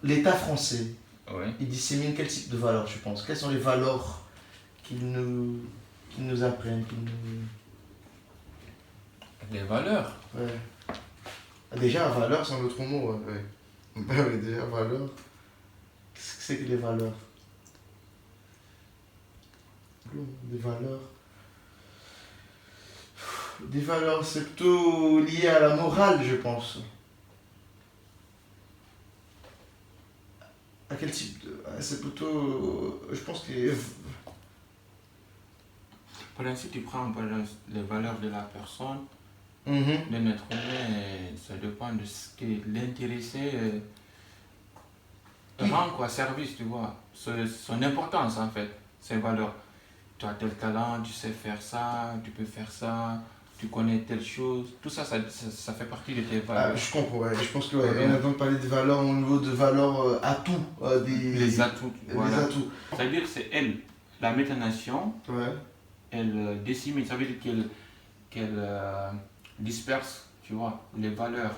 l'État français, Ouais. il dissémine quel type de valeurs, je pense? Quelles sont les valeurs qu'ils nous apprennent, Les valeurs. Ouais. Ah, déjà, valeur, c'est un autre mot, ouais. Ouais. Bah oui, déjà, valeur. Qu'est-ce que c'est que les valeurs? Des valeurs. Des valeurs, c'est plutôt lié à la morale, je pense. À quel type de... C'est plutôt... Je pense que... Par exemple, si tu prends par exemple, les valeurs de la personne, Mhm. d'un être humain, ça dépend de ce que l'intéressé rend quoi, service, tu vois. Son importance en fait, ses valeurs. Tu as tel talent, tu sais faire ça, tu peux faire ça, tu connais telle chose. Tout ça, ça fait partie de tes Ah, valeurs. je comprends, ouais. Je pense que ouais, Ouais. on a besoin de parler de valeurs au niveau de valeurs atouts. Les atouts, des voilà. atouts. C'est-à-dire que c'est elle, la métanation, Ouais. elle dissémine, ça veut dire qu'elle disperse, tu vois, les valeurs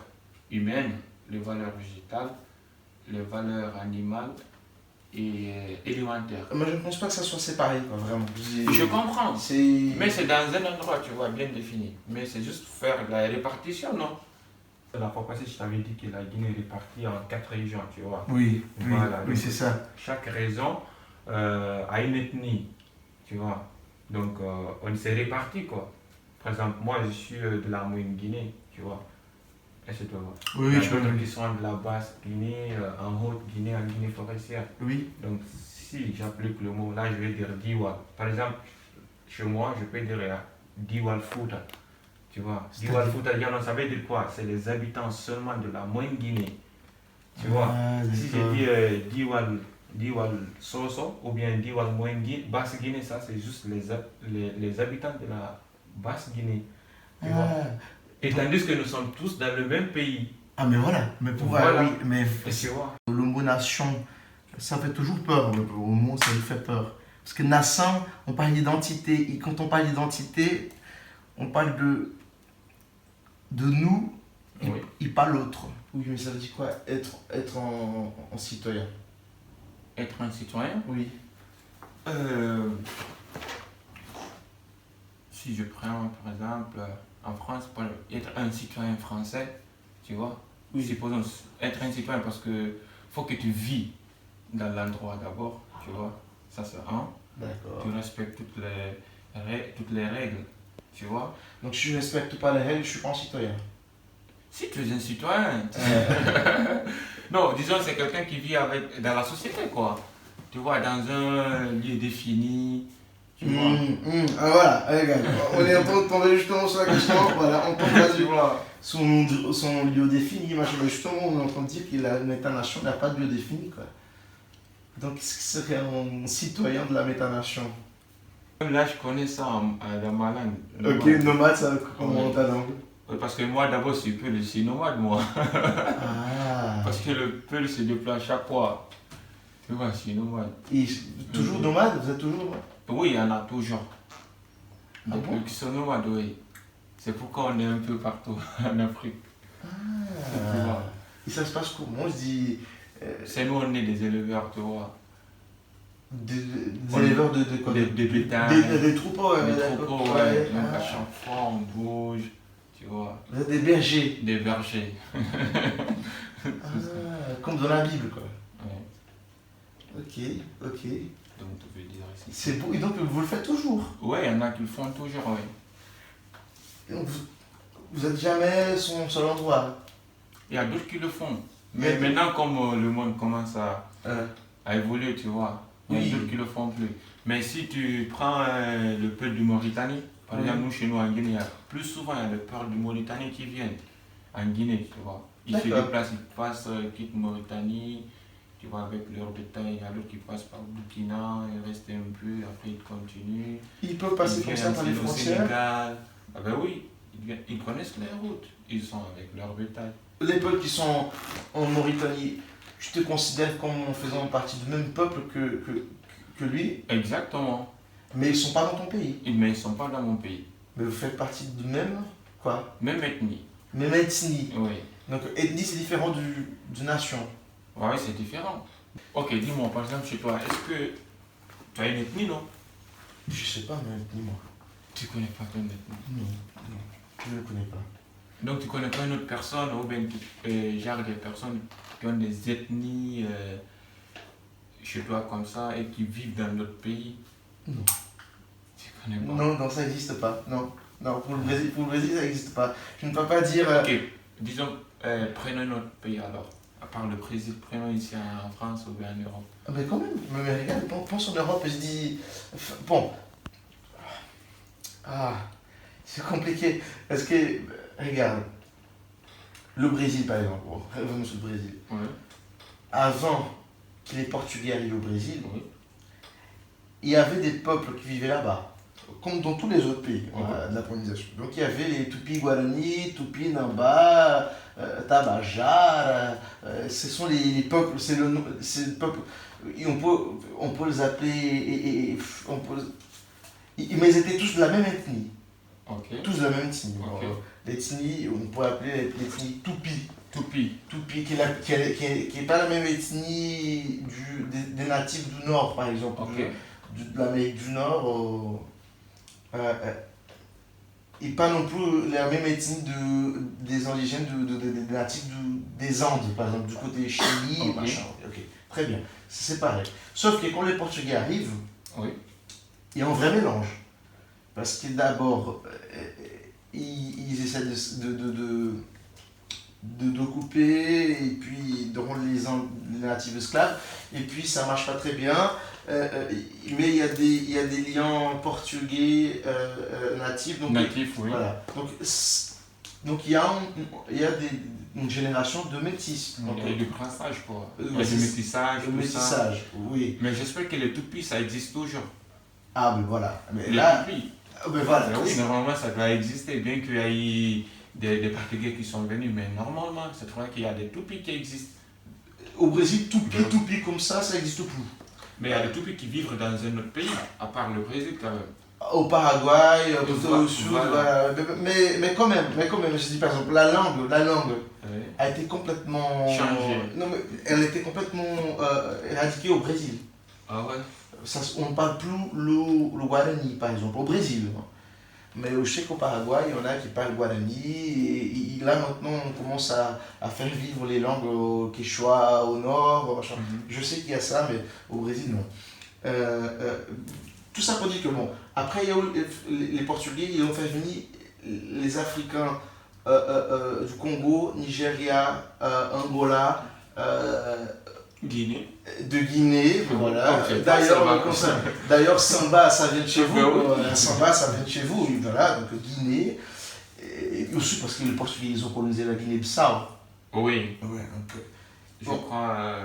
humaines, les valeurs végétales, les valeurs animales et élémentaires. Moi, je ne pense pas que ça soit séparé, quoi, vraiment. Je comprends, C'est... mais c'est dans un endroit, tu vois, bien défini. Mais c'est juste faire la répartition, non? La fois passée, je t'avais dit que la Guinée est répartie en 4 régions, tu vois. Oui, Voilà, oui, donc c'est ça. chaque région a une ethnie, tu vois. Donc on s'est répartis, quoi. Par exemple, moi je suis de la moyenne Guinée, tu vois. Et c'est tout. Oui, Il y a je d'autres comprends. qui sont de la basse Guinée, en haute Guinée, en Guinée forestière. Oui. Donc si j'applique le mot, là je vais dire Diwal. Par exemple, chez moi, je peux dire Diwal Fouta. Tu vois, Diwal Fouta, ça veut dire quoi? C'est les habitants seulement de la moyenne Guinée. Tu vois, si je dis Diwal Soso ou bien Diwal moyenne Guinée, basse Guinée, ça c'est juste les habitants de la basse Guinée. Tu vois. Et tandis que nous sommes tous dans le même pays. Ah, mais voilà. Mais pour Voilà. oui, mais Et tu vois. le mot nation, ça fait toujours peur. Le mot, ça nous fait peur. Parce que nation, on parle d'identité. Et quand on parle d'identité, on parle de nous Oui. et pas l'autre. Oui, mais ça veut dire quoi? Être en citoyen. Être un citoyen. Oui. Si je prends par exemple en France, pour être un citoyen français, tu vois, Oui. supposons être un citoyen parce que faut que tu vis dans l'endroit d'abord, tu vois, ça c'est un. D'accord. Tu respectes toutes les règles, tu vois. Donc si je ne respecte pas les règles, je suis pas un citoyen. Si tu es un citoyen, non, disons c'est quelqu'un qui vit dans la société, quoi. Tu vois, dans un lieu défini, tu vois. Ah voilà, regarde, on est en train de tomber justement sur la question, voilà, on tombe là-dessus. Son lieu défini, machin, mais justement on est en train de dire que la métanation n'a pas de lieu défini, quoi. Donc qu'est-ce que serait un citoyen de la métanation? Là, je connais ça dans ma langue. Ok, nomade, ça comment ta langue? Parce que moi, d'abord, je suis nomade, moi. Ah. Parce que le peul se déplace chaque fois. Tu vois, je suis nomade. Et toujours nomade? Vous êtes toujours nomade? Oui, il y en a toujours. Ah Des bon? peuls qui sont nomades, oui. C'est pourquoi on est un peu partout en Afrique. Tu vois. Et ça se passe comment? Je dis. C'est nous, on est des éleveurs, tu vois. Des éleveurs de quoi? Des bétails. Des troupeaux, Des d'accord. troupeaux, ouais. Donc Ah. à chaque fois, on bouge, tu vois. Vous êtes des bergers. Des bergers. Comme dans la Bible, quoi. Ouais. Ok. Donc, tu veux dire ici. C'est beau. Et donc, vous le faites toujours? Ouais, il y en a qui le font toujours, oui. Et donc, vous êtes jamais sur un seul endroit? Il y a d'autres qui le font. Mais maintenant, comme le monde commence à évoluer, tu vois, il y a Oui. d'autres qui le font plus. Mais si tu prends le peuple de Mauritanie, par exemple, nous, chez nous en Guinée, plus souvent, il y a le peuple de Mauritanie qui viennent en Guinée, tu vois. Ils se déplacent, ils passent, quittent Mauritanie, tu vois, avec leur bétail. Il y a d'autres qui passent par Burkina, ils restent un peu, après ils continuent. Ils peuvent passer comme ça par les frontières? Sénégal. Ah ben oui, ils connaissent les routes. Ils sont avec leur bétail. Les peuples qui sont en Mauritanie, tu te considères comme faisant partie du même peuple que lui, Exactement. mais ils sont pas dans ton pays. Mais ils ne sont pas dans mon pays. Mais vous faites partie du même, quoi? Même ethnie. Même ethnie. Oui. Donc ethnie c'est différent du nation. Ouais, c'est différent. Ok, dis-moi, par exemple, chez toi, est-ce que tu as une ethnie, non? Je sais pas, mais ni moi. Tu connais pas ton ethnie. Non, non, je ne connais pas. Donc tu connais pas une autre personne, ou bien genre des personnes qui ont des ethnies chez toi comme ça et qui vivent dans notre pays? Non. Tu connais pas? Non, non, ça n'existe pas. Non, non, pour le Brésil, ça n'existe pas. Je ne peux pas dire. Ok, disons, prenons un autre pays alors. À part le Brésil, prenons ici en France ou bien en Europe. Ah, mais quand même, mais regarde, pense en Europe et je dis. Bon. Ah, c'est compliqué. Parce que, regarde, le Brésil par exemple, bon, revenons sur le Brésil. Oui, Avant que les Portugais arrivent au Brésil, oui. il y avait des peuples qui vivaient là-bas, comme dans tous les autres pays Ouais. de la colonisation. Donc il y avait les Tupi Guarani, Tupi Namba, Tabajara, ce sont les peuples, c'est le peuple, et on peut les appeler, mais ils étaient tous de la même ethnie, Ok. tous de la même ethnie. Ok. L'ethnie, on pourrait appeler l'ethnie Tupi. Toupie. Tupi, qui est pas la même ethnie des natifs du Nord, par exemple, Ok. de l'Amérique du Nord, et pas non plus la même ethnie des indigènes des natifs des Andes, par exemple, du côté Chili, Ok. machin. Ok, très bien, c'est pareil. Sauf que quand les Portugais arrivent, Oui. il y a un vrai mélange. Parce que d'abord, ils essaient de couper et puis de rendre les natifs esclaves, et puis ça marche pas très bien. Mais il y a des liens portugais natifs, donc Natif, oui. voilà. Donc il y a une génération de métis. Il y a du brassage, quoi. Il y a Ouais, du métissage, le tout ça. métissage, oui. Mais j'espère que les toupies, ça existe toujours. Ah, mais voilà. Mais Les là, toupies. mais voilà. Ben oui, normalement, ça doit exister, bien qu'il y ait eu des Portugais qui sont venus, mais normalement, c'est vrai qu'il y a des toupies qui existent. Au Brésil, tout comme ça n'existe plus. Mais il y a des toupies qui vivent dans un autre pays, à part le Brésil quand même. Au Paraguay, plutôt au sud, voilà. voilà. Mais quand même, je dis par exemple, la langue Oui. a été complètement Changée. Non, mais elle a été complètement éradiquée au Brésil. Ah ouais? On ne parle plus le Guarani, par exemple, au Brésil. Mais je sais qu'au Paraguay, il y en a qui parlent Guarani, et là maintenant on commence à faire vivre les langues au Quechua au nord. Machin. Je sais qu'il y a ça, mais au Brésil, non. Tout ça pour dire que bon, après il y a eu les Portugais, ils ont fait venir les Africains du Congo, Nigeria, Angola, Guinée. de Guinée, voilà. Ok, D'ailleurs, Samba, ça vient de chez vous. Oui. Samba, ça vient de chez vous, voilà. Donc Guinée. Et aussi parce que les Portugais, ils ont colonisé la Guinée-Bissau. Oui. Ouais, donc, Je crois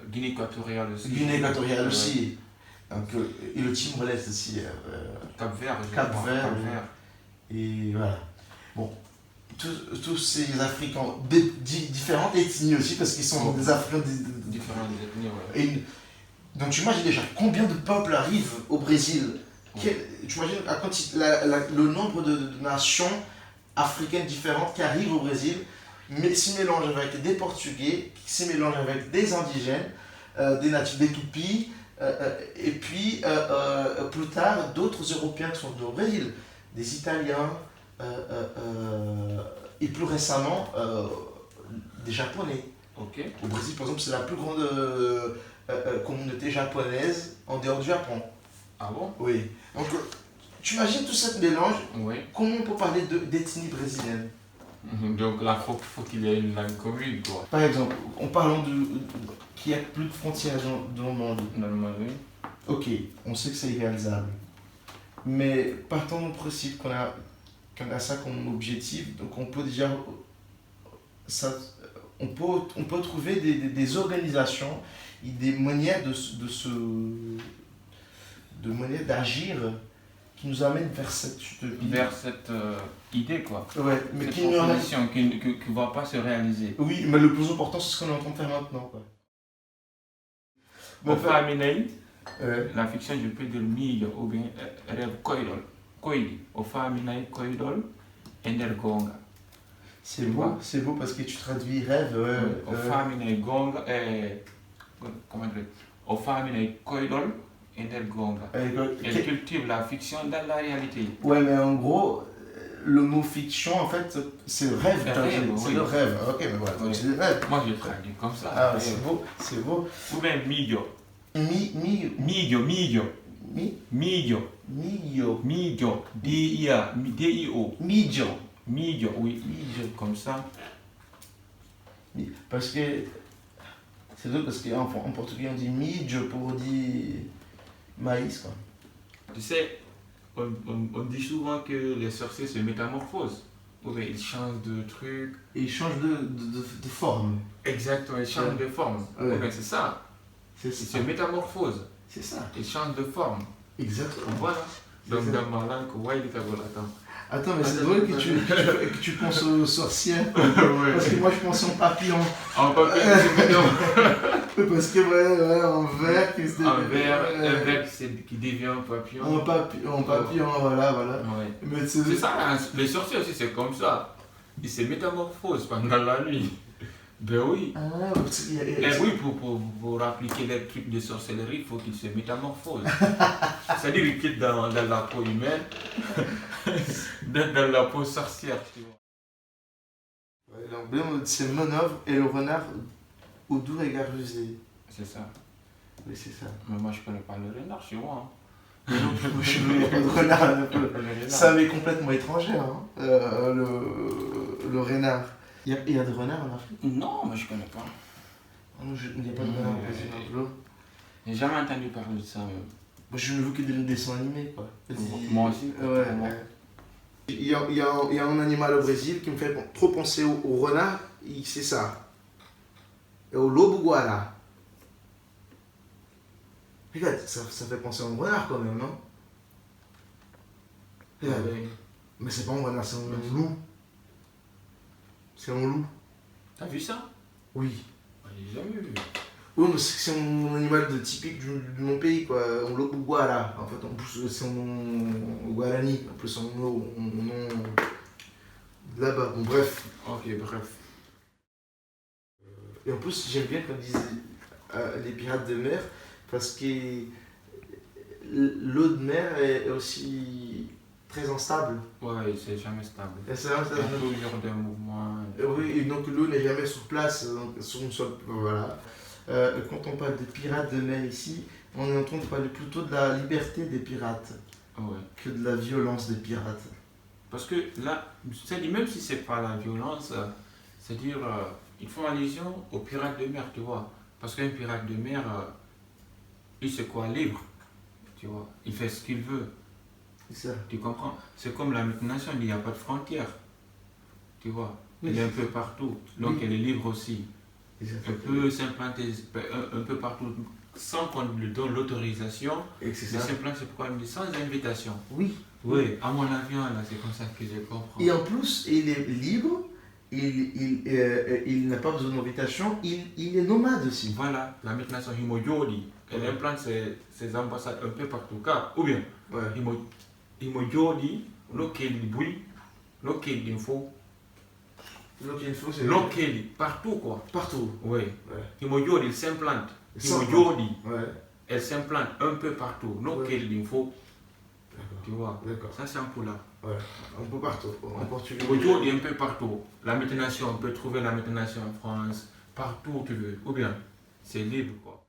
Guinée équatoriale aussi. Guinée équatoriale aussi. Donc, et le Timor-Leste aussi. Cap-Vert, je Cap crois. Vert, Cap-Vert. Et voilà. Bon, tous ces Africains, différentes ethnies aussi, parce qu'ils sont des Africains. Différentes ethnies, ouais. Et donc tu imagines déjà combien de peuples arrivent au Brésil. Tu imagines le nombre de nations africaines différentes qui arrivent au Brésil, mais s'y mélangent avec des Portugais, qui s'y mélangent avec des indigènes, des natifs, des Tupis, et puis plus tard d'autres Européens qui sont venus au Brésil, des Italiens, et plus récemment des Japonais. Ok. Au Brésil, par exemple, c'est la plus grande communauté japonaise en dehors du Japon. Ah bon? Oui. Donc, tu imagines tout ce mélange. Oui. Comment on peut parler d'ethnie brésilienne? Donc là, faut qu'il y ait une langue commune, quoi. Par exemple, en parlant qu'il n'y a plus de frontières dans le monde. Normalement, oui. Ok, on sait que c'est irréalisable. Mais partons du principe qu'on a ça comme objectif, donc on peut déjà. On peut trouver des organisations et des manières de manières d'agir qui nous amènent vers cette utopie. Vers cette idée, quoi. Ouais, mais cette qui ne proposition qui ne va pas se réaliser. Oui, mais le plus important, c'est ce qu'on est en train de faire maintenant, quoi. Au Faminei, Ouais. la fiction, je peux dire miglior, ou bien rêve koidol. Koidi. Au Faminei koidol, ender gonga. C'est beau parce que tu traduis rêve. O famine gonga, comment dire, o famine koidol et del gonga. Elle cultive la fiction dans la réalité. Ouais, mais en gros, le mot fiction, en fait, c'est le rêve. C'est le rêve. Ok, mais voilà, donc c'est le rêve. Moi, je traduis comme ça. Ah, c'est beau. Ou bien miglio. Miglio. D-I-O. Miglio, oui. Comme ça. Parce que c'est drôle parce qu'en portugais on dit mijo pour dire maïs quoi. Tu sais, on dit souvent que les sorciers se métamorphosent. Ou bien ils changent de truc. Et ils changent de forme. Exactement, ils changent de forme. Ouais. Ou bien c'est ça. Ils se métamorphosent. C'est ça. Ils changent de forme. Exactement. Voilà. Donc dans ma langue, Attends, mais c'est drôle que tu penses aux sorcières. Ouais. Parce que moi je pense en papillon. En papillon, c'est mignon. Parce que ouais, en verre, Un verre qui devient un papillon. En papillon, voilà. Ouais. Mais c'est ça, hein. Les sorciers aussi c'est comme ça. Ils se métamorphosent pendant la nuit. Ben oui. Ah, Et oui, pour appliquer les trucs de sorcellerie, il faut qu'ils se métamorphosent. C'est-à-dire qu'ils quittent dans la peau humaine, dans la peau sorcière, tu vois. Ouais, l'emblème c'est Monov et le renard au doux regard rusé. C'est ça. Oui, c'est ça. Mais moi je connais pas le renard chez moi. Mais non plus, moi je ne pas de renard. Ça m'est complètement étranger, hein, le renard. Il y a des renards en Afrique? Non, moi je connais pas. Il n'y a pas de renard au Brésil non plus. J'ai jamais entendu parler de ça même. Moi je ne veux que des dessins animés quoi. Moi aussi. Ouais. Il y a un animal au Brésil qui me fait trop penser au renard, c'est ça. Et au lobo guara. Regarde, ça fait penser à un renard quand même, non? Regarde. Mais c'est pas un renard, c'est un loup. C'est un loup. T'as vu ça? Oui. J'ai jamais vu. Oui, mais c'est un animal typique de mon pays, quoi. On lobo guara. En fait, en plus, c'est un nom guarani. En plus, un nom là-bas. Bon, bref. Ok, bref. Et en plus, j'aime bien quand ils disent les pirates de mer, parce que l'eau de mer est aussi très instable. Ouais, c'est jamais stable. Et c'est vrai, Il y a toujours des mouvements. oui, et donc l'eau n'est jamais sur place, donc, sur une seule. Voilà. Quand on parle de pirates de mer ici, on est en train de parler plutôt de la liberté des pirates Ouais. que de la violence des pirates. Parce que là, c'est-à-dire, même si c'est pas la violence, c'est-à-dire, ils font allusion aux pirates de mer, tu vois. Parce qu'un pirate de mer, il se croit libre, tu vois. Il fait ce qu'il veut. C'est ça. Tu comprends? C'est comme la multinationale, il n'y a pas de frontières. Tu vois? Oui, elle est un peu partout. Donc elle est libre aussi. Elle peut s'implanter un peu partout sans qu'on lui donne l'autorisation. Et c'est Elle ça. s'implante sans invitation. Oui. Oui, à mon avis, là, c'est comme ça que je comprends. Et en plus, il est libre, il n'a pas besoin d'invitation, il est nomade aussi. Voilà, la multinationale Himojodi, elle implante ses ambassades un peu partout. Car, ou bien, Ouais. Himojodi, local bruit, local info, Donc il faut, c'est local, partout quoi. partout. Oui. Ouais. Himojodi, il s'implante. Sans- Himojodi, Ouais. elle s'implante un peu partout. Local info, D'accord. tu vois. D'accord. Ça, c'est un peu là. Ouais. Un peu partout. En Portugal. Himojodi, un peu partout. La multinationale, on peut trouver la multinationale en France, partout où tu veux. Ou bien, c'est libre quoi.